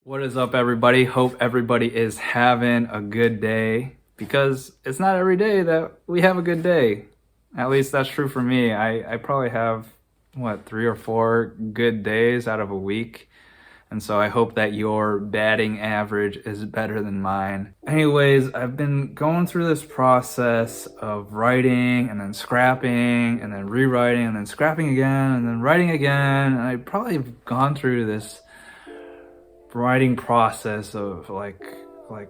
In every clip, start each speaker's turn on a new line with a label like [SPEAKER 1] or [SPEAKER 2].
[SPEAKER 1] What is up, everybody? Hope everybody is having a good day, because it's not every day that we have a good day. At least that's true for me. I probably have, 3 or 4 good days out of a week. And so I hope that your batting average is better than mine. Anyways, I've been going through this process of writing and then scrapping and then rewriting and then scrapping again and then writing again. And I probably have gone through this writing process of like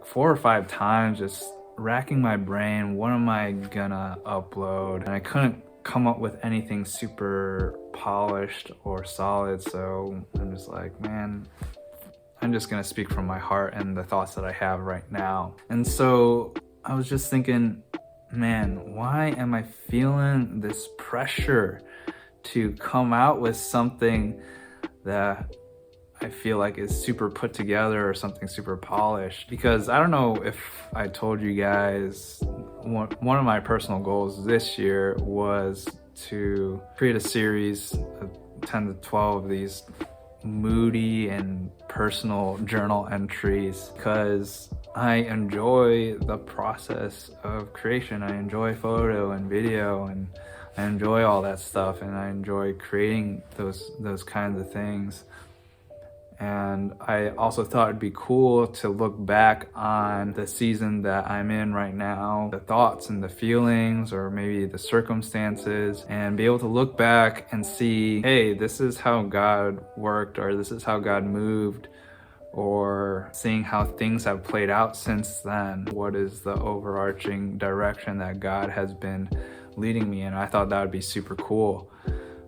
[SPEAKER 1] 4 or 5 times, just racking my brain. What am I gonna upload? And I couldn't come up with anything super polished or solid, so I'm just like, man, I'm just gonna speak from my heart and the thoughts that I have right now. And so I was just thinking, man, why am I feeling this pressure to come out with something that I feel like is super put together or something super polished? Because I don't know if I told you guys, one of my personal goals this year was to create a series of 10 to 12 of these moody and personal journal entries, because I enjoy the process of creation. I enjoy photo and video, and I enjoy all that stuff, and I enjoy creating those kinds of things. And I also thought it'd be cool to look back on the season that I'm in right now, the thoughts and the feelings, or maybe the circumstances, and be able to look back and see, hey, this is how God worked, or this is how God moved, or seeing how things have played out since then. What is the overarching direction that God has been leading me in? I thought that would be super cool.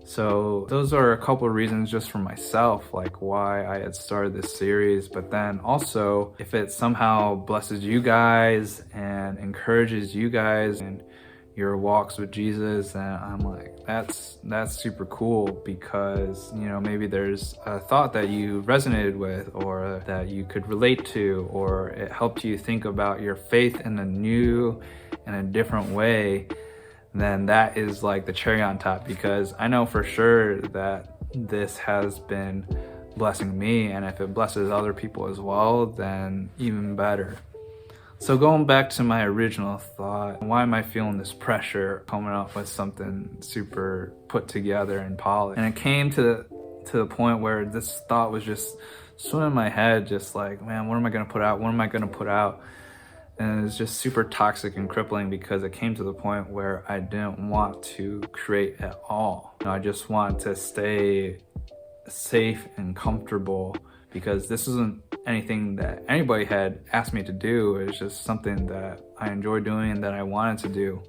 [SPEAKER 1] So those are a couple of reasons just for myself, like why I had started this series. But then also, if it somehow blesses you guys and encourages you guys in your walks with Jesus, then I'm like, that's super cool, because maybe there's a thought that you resonated with, or that you could relate to, or it helped you think about your faith in a new and a different way. Then that is like the cherry on top, because I know for sure that this has been blessing me, and if it blesses other people as well, then even better. So going back to my original thought, why am I feeling this pressure coming up with something super put together and polished? And it came to the point where this thought was just swimming in my head, just like, man, what am I gonna put out? What am I gonna put out? And it was just super toxic and crippling, because it came to the point where I didn't want to create at all. I just want to stay safe and comfortable, because this isn't anything that anybody had asked me to do. It's just something that I enjoy doing and that I wanted to do.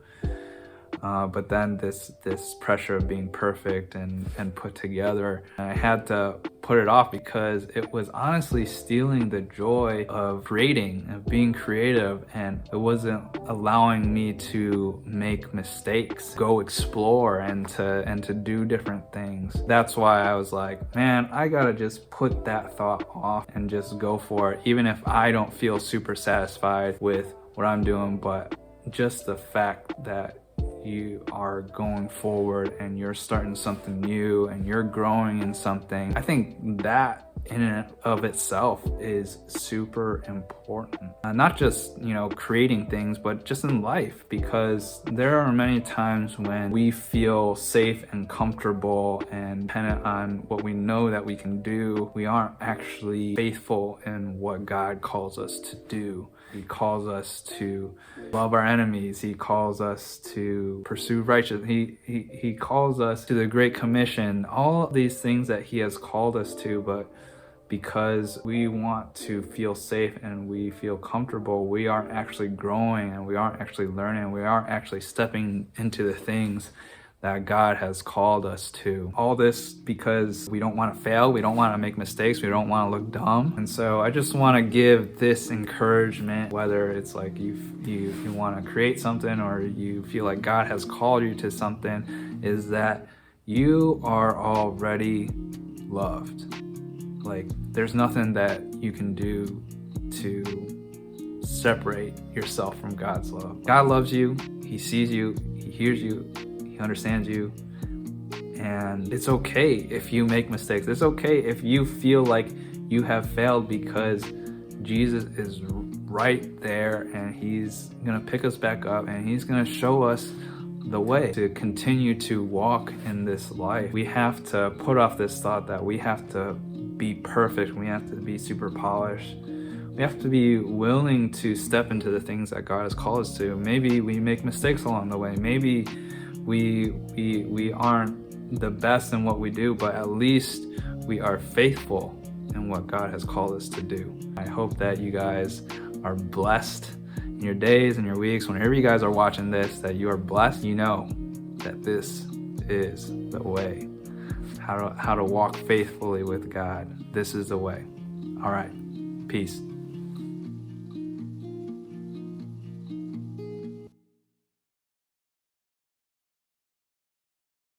[SPEAKER 1] But then this pressure of being perfect and put together, and I had to put it off, because it was honestly stealing the joy of creating, of being creative, and it wasn't allowing me to make mistakes, go explore, and to do different things. That's why I was like, man, I gotta just put that thought off and just go for it, even if I don't feel super satisfied with what I'm doing. But just the fact that you are going forward and you're starting something new and you're growing in something, I think that in and of itself is super important. Not just creating things, but just in life, because there are many times when we feel safe and comfortable and dependent on what we know that we can do. We aren't actually faithful in what God calls us to do. He calls us to love our enemies. He calls us to pursue righteousness. He calls us to the Great Commission. All these things that he has called us to, but because we want to feel safe and we feel comfortable, we aren't actually growing, and we aren't actually learning. We aren't actually stepping into the things that God has called us to. All this because we don't want to fail, we don't want to make mistakes, we don't want to look dumb. And so I just want to give this encouragement, whether it's like you want to create something, or you feel like God has called you to something, is that you are already loved. Like, there's nothing that you can do to separate yourself from God's love. God loves you, he sees you, he hears you, he understands you, and it's okay if you make mistakes. It's okay if you feel like you have failed, because Jesus is right there, and he's gonna pick us back up, and he's gonna show us the way to continue to walk in this life. We have to put off this thought that we have to be perfect, we have to be super polished. We have to be willing to step into the things that God has called us to. Maybe we make mistakes along the way. Maybe we aren't the best in what we do, but at least we are faithful in what God has called us to do. I hope that you guys are blessed in your days and your weeks. Whenever you guys are watching this, that you are blessed. You know that this is the way. How to walk faithfully with God. This is the way. All right. Peace.